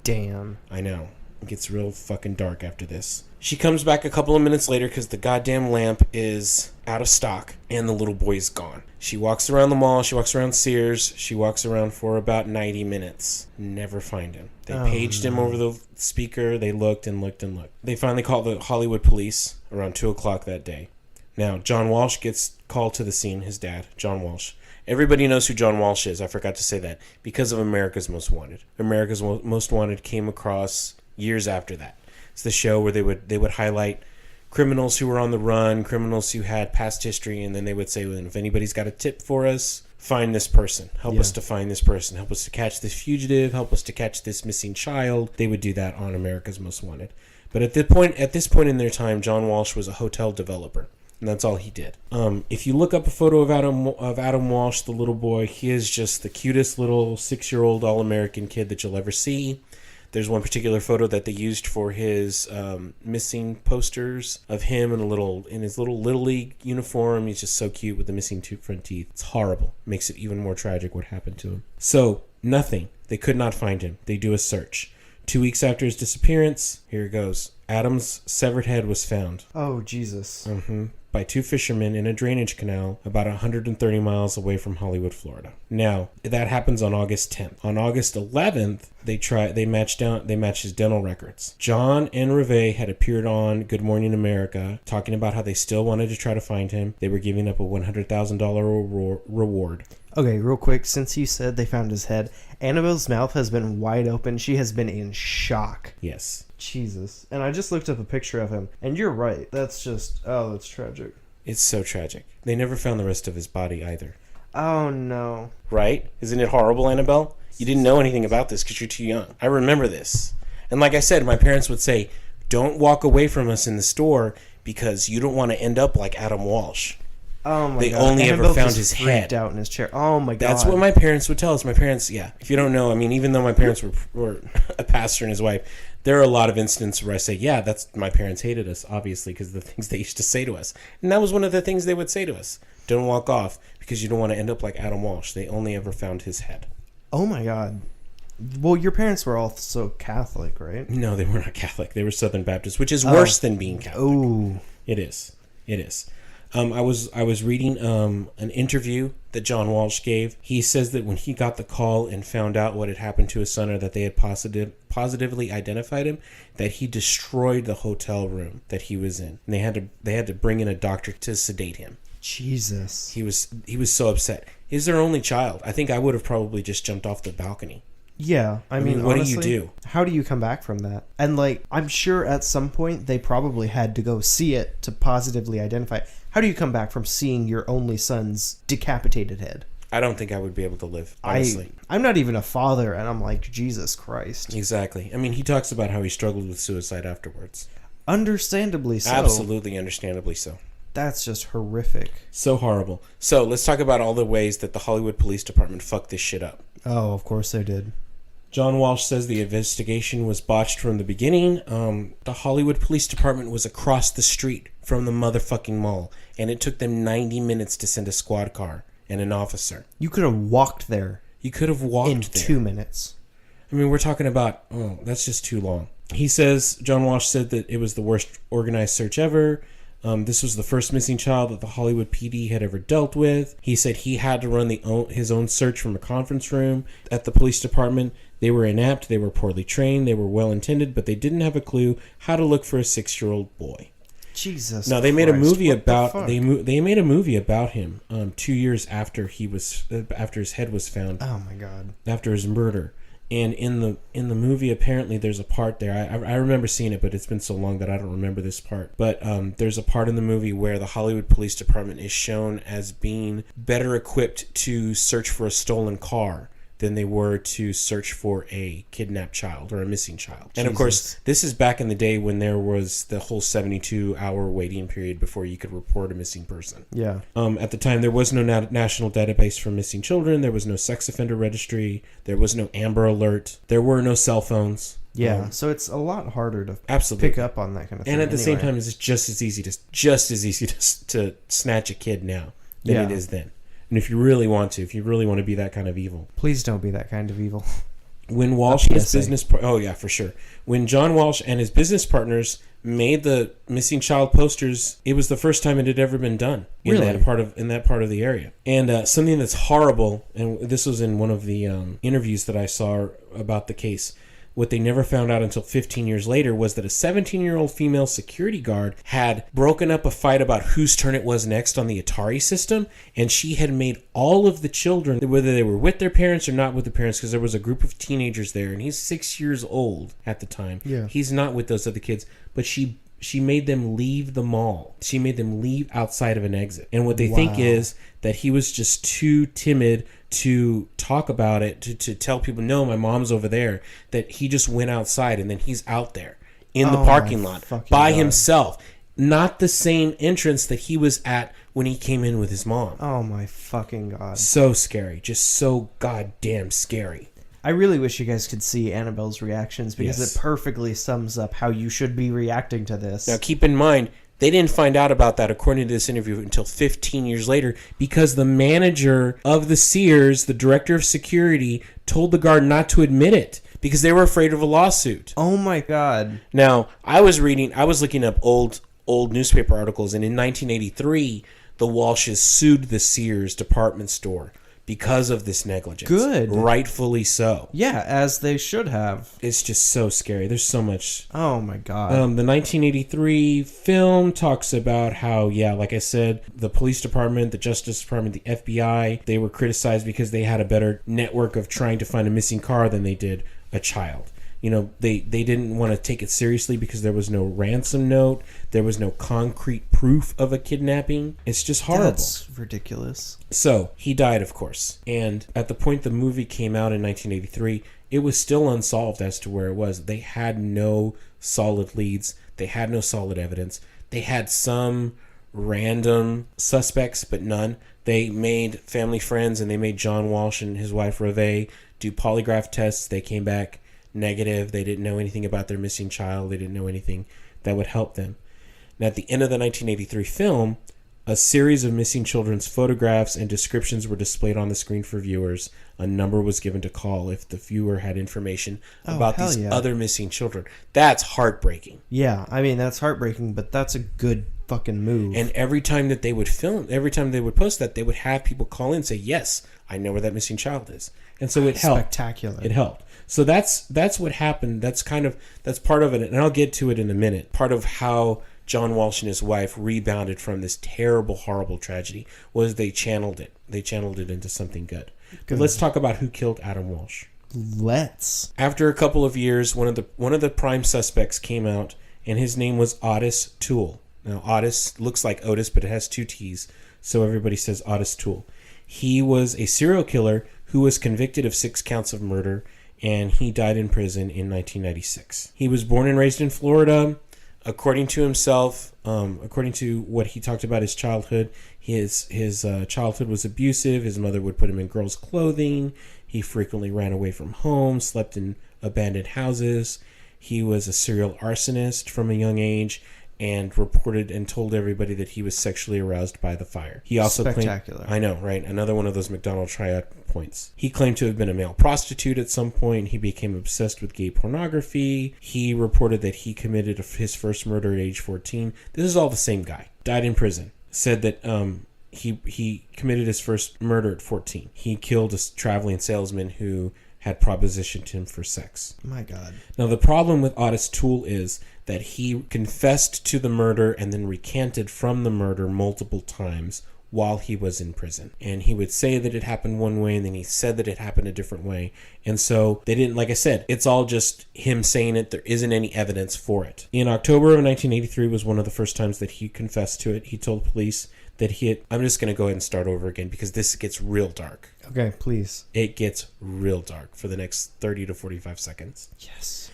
Damn. I know. It gets real fucking dark after this. She comes back a couple of minutes later because the goddamn lamp is out of stock and the little boy's gone. She walks around the mall. She walks around Sears. She walks around for about 90 minutes. Never find him. They paged him over the speaker. They looked and looked and looked. They finally called the Hollywood police around 2 o'clock that day. Now, John Walsh gets called to the scene, his dad, John Walsh. Everybody knows who John Walsh is. I forgot to say that. Because of America's Most Wanted. America's Most Wanted came across years after that. It's the show where they would highlight criminals who were on the run, criminals who had past history, and then they would say, well, if anybody's got a tip for us, find this person. Help us to find this person. Help us to catch this fugitive. Help us to catch this missing child. They would do that on America's Most Wanted. But at this point in their time, John Walsh was a hotel developer. And that's all he did. If you look up a photo of Adam Walsh, the little boy, he is just the cutest little 6-year-old all-American kid that you'll ever see. There's one particular photo that they used for his missing posters of him in his little Little League uniform. He's just so cute with the missing two front teeth. It's horrible. Makes it even more tragic what happened to him. So, nothing. They could not find him. They do a search. 2 weeks after his disappearance, here it goes. Adam's severed head was found. Oh, Jesus. By 2 fishermen in a drainage canal about 130 miles away from Hollywood, Florida. Now, that happens on August 10th. On August 11th, they matched his dental records. John and Reve had appeared on Good Morning America talking about how they still wanted to try to find him. They were giving up a $100,000 reward. Okay, real quick, since you said they found his head, Annabelle's mouth has been wide open. She has been in shock. Yes. Jesus. And I just looked up a picture of him, and you're right. That's tragic. It's so tragic. They never found the rest of his body either. Oh, no. Right? Isn't it horrible, Annabelle? You didn't know anything about this because you're too young. I remember this. And like I said, my parents would say, don't walk away from us in the store because you don't want to end up like Adam Walsh. Oh my God. They only ever found his head. Out in his chair. Oh my God. That's what my parents would tell us. My parents, yeah. If you don't know, I mean, even though my parents were a pastor and his wife, there are a lot of instances where I say, yeah, that's my parents hated us, obviously, because of the things they used to say to us. And that was one of the things they would say to us. Don't walk off because you don't want to end up like Adam Walsh. They only ever found his head. Oh my God. Well, your parents were also Catholic, right? No, they were not Catholic. They were Southern Baptist, which is worse than being Catholic. Oh. It is. I was reading an interview that John Walsh gave. He says that when he got the call and found out what had happened to his son, or that they had positively identified him, that he destroyed the hotel room that he was in. And they had to bring in a doctor to sedate him. Jesus. He was so upset. He's their only child. I think I would have probably just jumped off the balcony. Yeah, I mean, what honestly, do you do? How do you come back from that? And like, I'm sure at some point they probably had to go see it to positively identify it. How do you come back from seeing your only son's decapitated head? I don't think I would be able to live, honestly. I'm not even a father, and I'm like, Jesus Christ. Exactly. I mean, he talks about how he struggled with suicide afterwards. Understandably so. Absolutely understandably so. That's just horrific. So horrible. So let's talk about all the ways that the Hollywood Police Department fucked this shit up. Oh, of course they did. John Walsh says the investigation was botched from the beginning. The Hollywood Police Department was across the street from the motherfucking mall, and it took them 90 minutes to send a squad car and an officer. You could have walked there. You could have walked in there. 2 minutes. I mean, we're talking about, that's just too long. He says, John Walsh said that it was the worst organized search ever. This was the first missing child that the Hollywood PD had ever dealt with. He said he had to run his own search from a conference room at the police department. They were inept, they were poorly trained, they were well-intended, but they didn't have a clue how to look for a 6-year-old boy. Jesus. Now they made a movie about they made a movie about him 2 years after after his head was found. Oh my God. After his murder. And in the movie, apparently there's a part there. I remember seeing it, but it's been so long that I don't remember this part. But there's a part in the movie where the Hollywood Police Department is shown as being better equipped to search for a stolen car than they were to search for a kidnapped child or a missing child. Jesus. And of course, this is back in the day when there was the whole 72-hour waiting period before you could report a missing person. Yeah. At the time, there was no national database for missing children. There was no sex offender registry. There was no Amber Alert. There were no cell phones. Yeah, so it's a lot harder to absolutely pick up on that kind of thing. And at the same time, it's just as easy to snatch a kid now than it is then. And if you really want to be that kind of evil. Please don't be that kind of evil. When Walsh and his business... Oh, yeah, for sure. When John Walsh and his business partners made the missing child posters, it was the first time it had ever been done in that part of the area. And something that's horrible, and this was in one of the interviews that I saw about the case, what they never found out until 15 years later was that a 17-year-old female security guard had broken up a fight about whose turn it was next on the Atari system, and she had made all of the children, whether they were with their parents or not with the parents, because there was a group of teenagers there, and he's 6 years old at the time. Yeah. He's not with those other kids, but she made them leave the mall. She made them leave outside of an exit. And what they think is that he was just too timid to talk about it, to tell people, no, my mom's over there, that he just went outside, and then he's out there in the parking lot by himself. Not the same entrance that he was at when he came in with his mom. Oh my fucking God. So scary. Just so goddamn scary. I really wish you guys could see Annabelle's reactions, because Yes. it perfectly sums up how you should be reacting to this. Now, keep in mind, they didn't find out about that, according to this interview, until 15 years later, because the manager of the Sears, the director of security, told the guard not to admit it because they were afraid of a lawsuit. Oh my God. Now, I was looking up old newspaper articles, and in 1983, the Walshes sued the Sears department store because of this negligence. Good. Rightfully so. Yeah, as they should have. It's just so scary. There's so much. Oh my God. The 1983 film talks about how, like I said, the police department, the Justice Department, the FBI, they were criticized because they had a better network of trying to find a missing car than they did a child. They didn't want to take it seriously because there was no ransom note. There was no concrete proof of a kidnapping. It's just horrible. That's ridiculous. So, he died, of course. And at the point the movie came out in 1983, it was still unsolved as to where it was. They had no solid leads. They had no solid evidence. They had some random suspects, but none. They made family friends, and they made John Walsh and his wife, Reve, do polygraph tests. They came back negative. They didn't know anything about their missing child. They didn't know anything that would help them. Now, at the end of the 1983 film, a series of missing children's photographs and descriptions were displayed on the screen for viewers. A number was given to call if the viewer had information about these other missing children. That's heartbreaking. Yeah, I mean, that's heartbreaking, but that's a good fucking move. And every time that they would film, every time they would post that, they would have people call in and say, yes, I know where that missing child is. And so it helped. Spectacular. It helped. So that's what happened. That's part of it, and I'll get to it in a minute. Part of how John Walsh and his wife rebounded from this terrible, horrible tragedy was they channeled it. They channeled it into something good. But let's talk about who killed Adam Walsh. Let's. After a couple of years, one of the prime suspects came out, and his name was Otis Toole. Now, Otis looks like Otis, but it has two T's, so everybody says Otis Toole. He was a serial killer who was convicted of 6 counts of murder, and he died in prison in 1996. He was born and raised in Florida. According to himself, according to what he talked about his childhood, his childhood was abusive. His mother would put him in girls' clothing. He frequently ran away from home, slept in abandoned houses. He was a serial arsonist from a young age, and reported and told everybody that he was sexually aroused by the fire. He also Spectacular. I know, right? Another one of those McDonald's triad points. He claimed to have been a male prostitute at some point. He became obsessed with gay pornography. He reported that he committed his first murder at age 14. This is all the same guy. Died in prison. Said that he committed his first murder at 14. He killed a traveling salesman who had propositioned him for sex. My God. Now, the problem with Otis Toole is that he confessed to the murder and then recanted from the murder multiple times while he was in prison. And he would say that it happened one way, and then he said that it happened a different way. And so they didn't, like I said, it's all just him saying it. There isn't any evidence for it. In October of 1983 was one of the first times that he confessed to it. He told police that he had... I'm just going to go ahead and start over again because this gets real dark. Okay, please. It gets real dark for the next 30 to 45 seconds. Yes.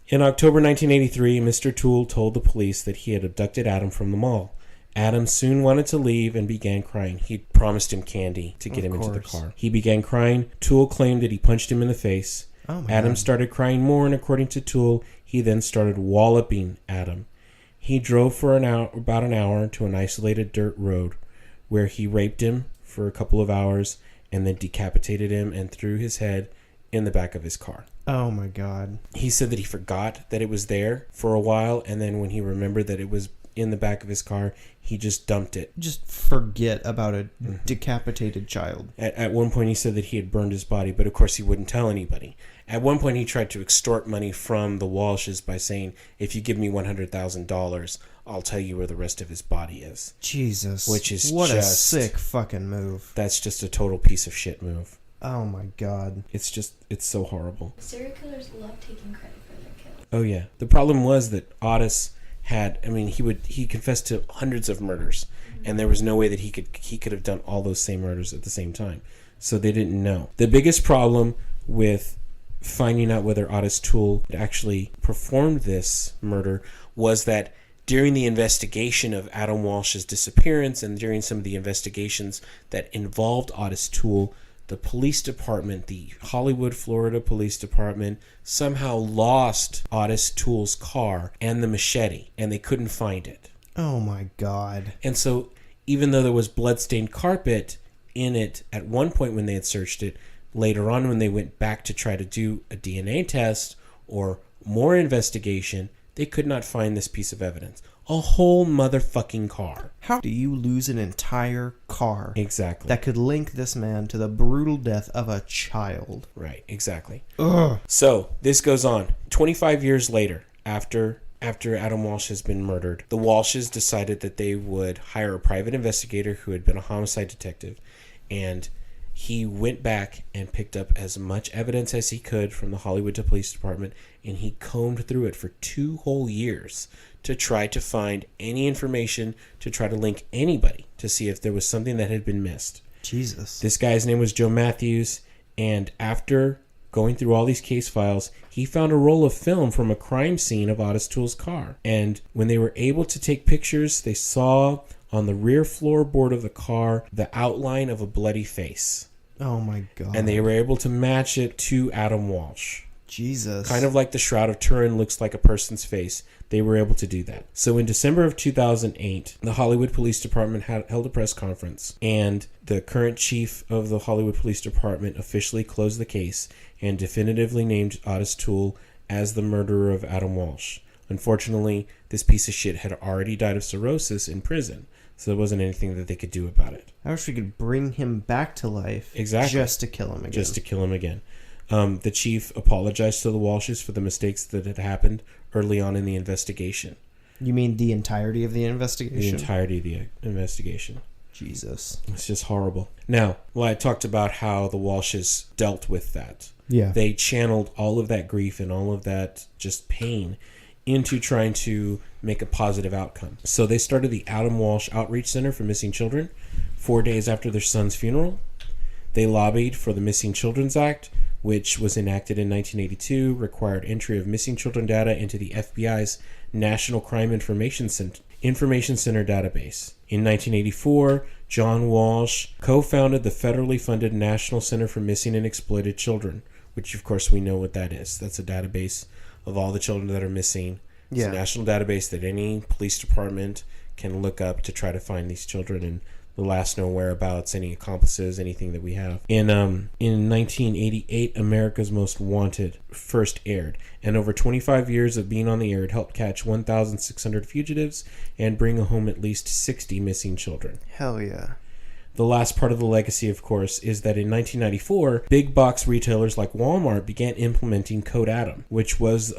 In October 1983, Mr. Toole told the police that he had abducted Adam from the mall. Adam soon wanted to leave and began crying. He promised him candy to get him into the car. He began crying. Toole claimed that he punched him in the face. Adam started crying more, and according to Toole, he then started walloping Adam. He drove for about an hour to an isolated dirt road where he raped him for a couple of hours and then decapitated him and threw his head in the back of his car. Oh my God. He said that he forgot that it was there for a while, and then when he remembered that it was in the back of his car. He just dumped it. Just forget about a decapitated child. At one point, he said that he had burned his body, but of course he wouldn't tell anybody. At one point, he tried to extort money from the Walshes by saying, if you give me $100,000, I'll tell you where the rest of his body is. Jesus. Which is what just... a sick fucking move. That's just a total piece of shit move. Oh my God. It's so horrible. Serial killers love taking credit for their kills. Oh yeah. The problem was that Otis had, he confessed to hundreds of murders, and there was no way that he could have done all those same murders at the same time. So they didn't know. The biggest problem with finding out whether Otis Toole actually performed this murder was that during the investigation of Adam Walsh's disappearance and during some of the investigations that involved Otis Toole, the police department, the Hollywood, Florida Police Department, somehow lost Otis Toole's car and the machete, and they couldn't find it. Oh my God. And so, even though there was bloodstained carpet in it at one point when they had searched it, later on when they went back to try to do a DNA test or more investigation, they could not find this piece of evidence. A whole motherfucking car. How do you lose an entire car? Exactly. That could link this man to the brutal death of a child. Right, exactly. Ugh. So, this goes on. 25 years later, after Adam Walsh has been murdered, the Walshes decided that they would hire a private investigator who had been a homicide detective, and he went back and picked up as much evidence as he could from the Hollywood Police Department, and he combed through it for 2 whole years to try to find any information, to try to link anybody to see if there was something that had been missed. Jesus. This guy's name was Joe Matthews, and after going through all these case files, he found a roll of film from a crime scene of Otis Toole's car. And when they were able to take pictures, they saw on the rear floorboard of the car the outline of a bloody face. Oh my God. And they were able to match it to Adam Walsh. Jesus. Kind of like the Shroud of Turin looks like a person's face. They were able to do that. So in December of 2008, the Hollywood Police Department held a press conference, and the current chief of the Hollywood Police Department officially closed the case and definitively named Otis Toole as the murderer of Adam Walsh. Unfortunately, this piece of shit had already died of cirrhosis in prison, so there wasn't anything that they could do about it. I wish we could bring him back to life. Exactly. Just to kill him again. Just to kill him again. The chief apologized to the Walshes for the mistakes that had happened early on in the investigation. You mean the entirety of the investigation? The entirety of the investigation. Jesus. It's just horrible. Now, I talked about how the Walshes dealt with that. Yeah. They channeled all of that grief and all of that just pain into trying to make a positive outcome. So they started the Adam Walsh Outreach Center for Missing Children 4 days after their son's funeral. They lobbied for the Missing Children's Act, which was enacted in 1982, required entry of missing children data into the FBI's National Crime Information Center database. In 1984, John Walsh co-founded the federally funded National Center for Missing and Exploited Children, which of course we know what that is. That's a database of all the children that are missing. It's a national database that any police department can look up to try to find these children and the last known whereabouts, any accomplices, anything that we have. In 1988, America's Most Wanted first aired, and over 25 years of being on the air, it helped catch 1,600 fugitives and bring home at least 60 missing children. Hell yeah. The last part of the legacy, of course, is that in 1994, big box retailers like Walmart began implementing Code Adam, which is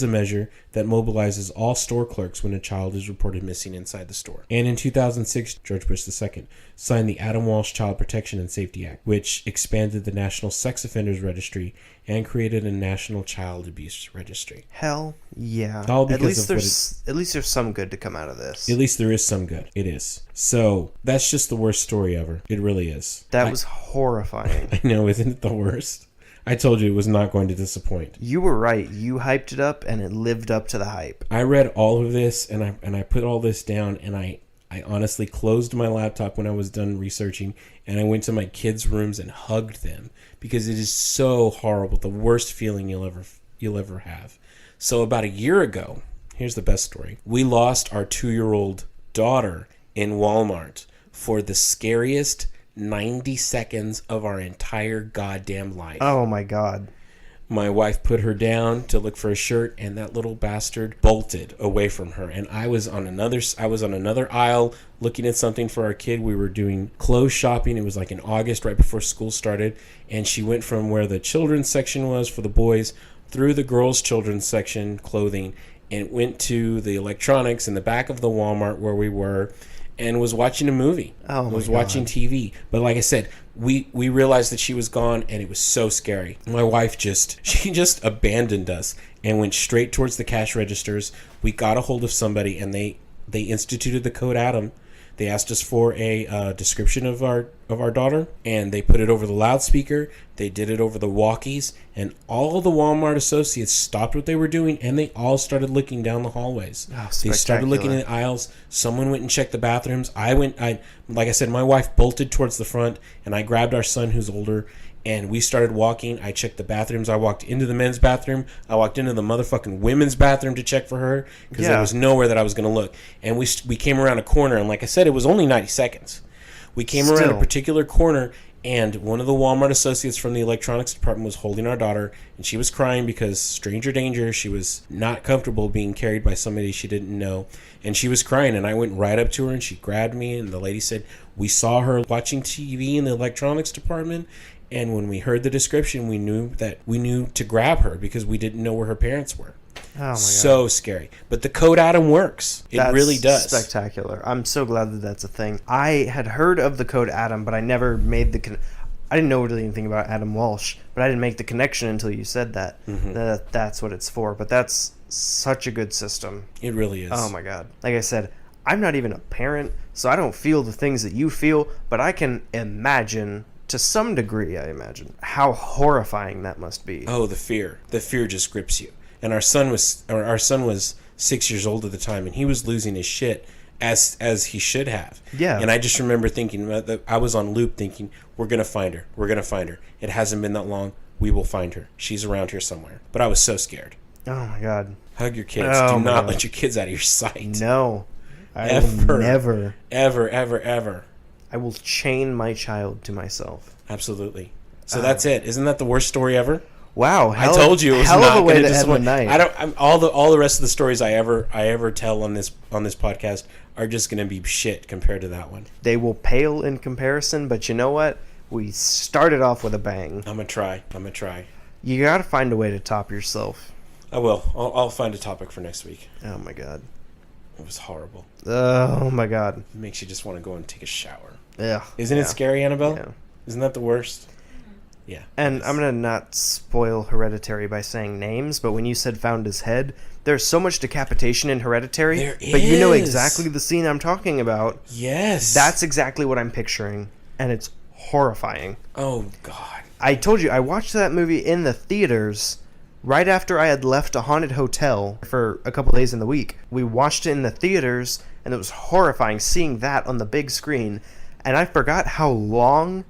a measure that mobilizes all store clerks when a child is reported missing inside the store. And in 2006, George Bush II signed the Adam Walsh Child Protection and Safety Act, which expanded the National Sex Offenders Registry and created a National Child Abuse Registry. Hell yeah. All because at least there's some good to come out of this. At least there is some good. It is. So that's just the worst story ever. It really is. That was horrifying. I know, isn't it the worst? I told you it was not going to disappoint. You were right. You hyped it up, and it lived up to the hype. I read all of this, and I put all this down, and I honestly closed my laptop when I was done researching, and I went to my kids' rooms and hugged them because it is so horrible. The worst feeling you'll ever have. So about a year ago, here's the best story. We lost our 2-year-old daughter in Walmart for the scariest 90 seconds of our entire goddamn life. Oh my God. My wife put her down to look for a shirt, and that little bastard bolted away from her. And I was on another aisle looking at something for our kid. We were doing clothes shopping. It was like in August, right before school started. And she went from where the children's section was for the boys through the girls' children's section, clothing, and went to the electronics in the back of the Walmart where we were, and was watching a movie. Oh my God. Watching TV. But like I said, we realized that she was gone, and it was so scary. My wife she just abandoned us and went straight towards the cash registers. We got a hold of somebody, and they instituted the code Adam. They asked us for a description of our daughter, and they put it over the loudspeaker. They did it over the walkies, and all the Walmart associates stopped what they were doing, and they all started looking down the hallways. Oh, they started looking in the aisles. Someone went and checked the bathrooms. Like I said, my wife bolted towards the front, and I grabbed our son who's older, and we started walking. I checked the bathrooms. I walked into the men's bathroom. I walked into the motherfucking women's bathroom to check for her, because there was nowhere that I was going to look. And we came around a corner, and like I said, it was only 90 seconds. We came around a particular corner, and one of the Walmart associates from the electronics department was holding our daughter, and she was crying because stranger danger. She was not comfortable being carried by somebody she didn't know, and she was crying. And I went right up to her, and she grabbed me, and the lady said, "We saw her watching TV in the electronics department." And when we heard the description, we knew to grab her because we didn't know where her parents were. Oh my God. So scary. But the code Adam works. It really does. Spectacular. I'm so glad that that's a thing. I had heard of the code Adam, but I never made I didn't know really anything about Adam Walsh, but I didn't make the connection until you said that. That's what it's for. But that's such a good system. It really is. Oh my God. Like I said, I'm not even a parent, so I don't feel the things that you feel, but I can imagine, to some degree, how horrifying that must be. Oh, the fear. The fear just grips you. And our son was 6 years old at the time, and he was losing his shit as he should have. Yeah. And I just remember thinking, I was on loop thinking, we're going to find her. We're going to find her. It hasn't been that long. We will find her. She's around here somewhere. But I was so scared. Oh my God. Hug your kids. Oh, Do not God. let your kids out of your sight. No. I Ever. will never. Ever, ever, ever. I will chain my child to myself. Absolutely. So that's it. Isn't that the worst story ever? Wow, I told you it was hell not of a way going to end the disappoint. night. All the rest of the stories I ever tell on this podcast are just going to be shit compared to that one. They will pale in comparison, but you know what? We started off with a bang. I'm gonna try. You got to find a way to top yourself. I will. I'll find a topic for next week. Oh my God. It was horrible. Oh my God. It makes you just want to go and take a shower. Yeah. Isn't it scary, Annabelle? Yeah. Isn't that the worst? Yeah. And I'm going to not spoil Hereditary by saying names, but when you said found his head, there's so much decapitation in Hereditary. There But you know is. exactly the scene I'm talking about. Yes. That's exactly what I'm picturing, and it's horrifying. Oh God. I told you, I watched that movie in the theaters right after I had left a haunted hotel for a couple days in the week. We watched it in the theaters, and it was horrifying seeing that on the big screen. And I forgot how long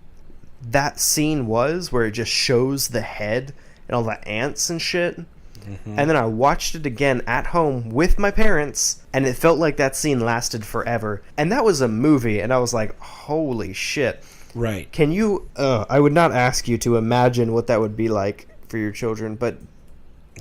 that scene was, where it just shows the head and all the ants and shit. And then I watched it again at home with my parents, and it felt like that scene lasted forever. And that was a movie, and I was like, holy shit. Right. Can you... I would not ask you to imagine what that would be like for your children, but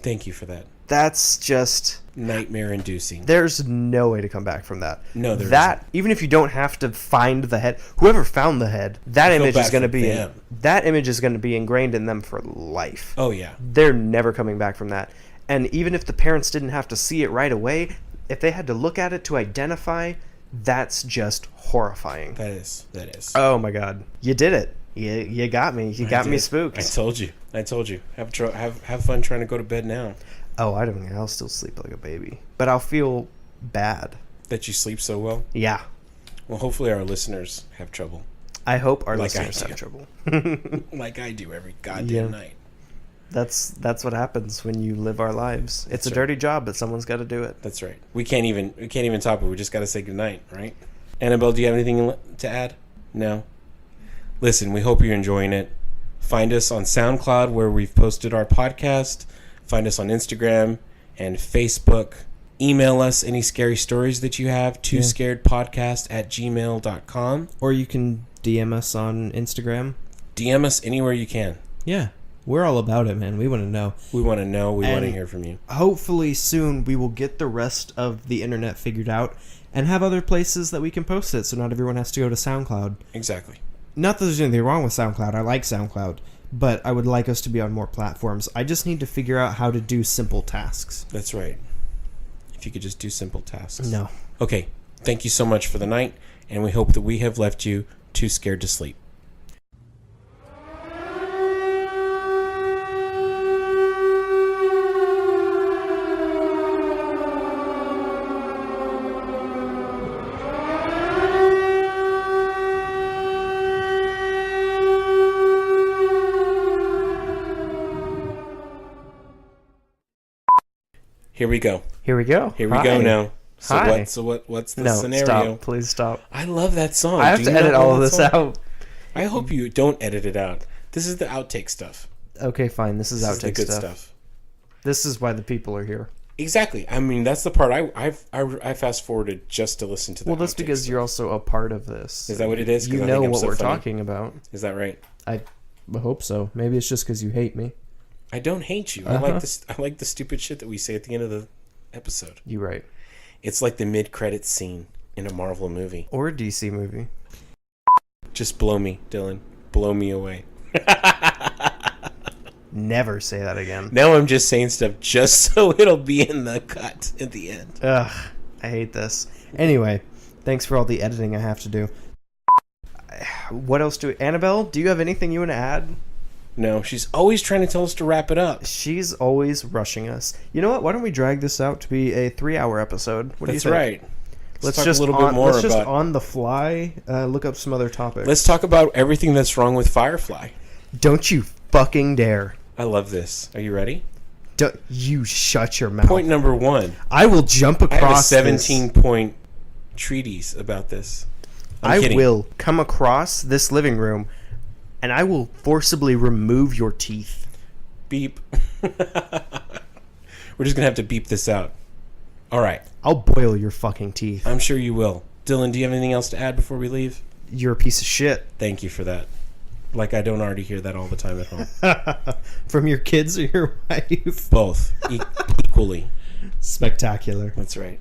Thank you for that. that's just... Nightmare inducing. There's no way to come back from that. No, there that isn't. Even if you don't have to find the head, whoever found the head, that I feel image is bad going to for be them. that image is going to be ingrained in them for life. Oh yeah. They're never coming back from that. And even if the parents didn't have to see it right away, if they had to look at it to identify, that's just horrifying. That is. Oh my God, you did it. You got me. You got me spooked. I told you. Have fun trying to go to bed now. Oh, I don't know. I'll still sleep like a baby, but I'll feel bad. That you sleep so well. Yeah. Well, hopefully our listeners have trouble. I hope our Like I listeners do. have trouble. Like I do every goddamn Yeah. night. That's what happens when you live our lives. It's a right. dirty job, but someone's got to do it. That's right. We can't even top it. We just got to say goodnight, right? Annabelle, do you have anything to add? No? Listen, we hope you're enjoying it. Find us on SoundCloud, where we've posted our podcast. Find us on Instagram and Facebook. Email us any scary stories that you have, twoscaredpodcast@gmail.com. Or you can DM us on Instagram. DM us anywhere you can. Yeah. We're all about it, man. We want to know. We want to know. We want to And hear from you. Hopefully soon we will get the rest of the internet figured out and have other places that we can post it so not everyone has to go to SoundCloud. Exactly. Not that there's anything wrong with SoundCloud. I like SoundCloud. But I would like us to be on more platforms. I just need to figure out how to do simple tasks. That's right. If you could just do simple tasks. No. Okay. Thank you so much for the night, and we hope that we have left you too scared to sleep. Here we go. Here we go. Here we go now. So Hi. what's the No, scenario? stop. Please stop. I love that song. I have Do to you edit not all love of that this song? out. I hope you don't edit it out. This is the outtake stuff. Okay, fine. This is This is the outtake good stuff. stuff. This is why the people are here. Exactly. I mean, that's the part I fast forwarded just to listen to. Well, that's because you're also a part of this. Is that what it is? 'Cause You I know think I'm what so we're funny. talking about. Is that right? I hope so. Maybe it's just because you hate me. I don't hate you. I like this. I like the stupid shit that we say at the end of the episode. You're right. It's like the mid-credits scene in a Marvel movie. Or a DC movie. Just blow me, Dylan. Blow me away. Never say that again. Now I'm just saying stuff just so it'll be in the cut at the end. Ugh, I hate this. Anyway, thanks for all the editing I have to do. What else Annabelle, do you have anything you want to add? No, she's always trying to tell us to wrap it up. She's always rushing us. You know what? Why don't we drag this out to be a 3-hour episode? What do you That's think? right. Let's talk just a little bit more let's just about. on the fly look up some other topics. Let's talk about everything that's wrong with Firefly. Don't you fucking dare. I love this. Are you ready? Don't you shut your mouth. Point number 1. I will jump I have a across 17-point treatise about this. I'm I kidding. will come across this living room and I will forcibly remove your teeth. Beep. We're just going to have to beep this out. All right. I'll boil your fucking teeth. I'm sure you will. Dylan, do you have anything else to add before we leave? You're a piece of shit. Thank you for that. Like I don't already hear that all the time at home. From your kids or your wife? Both. Equally. Spectacular. That's right.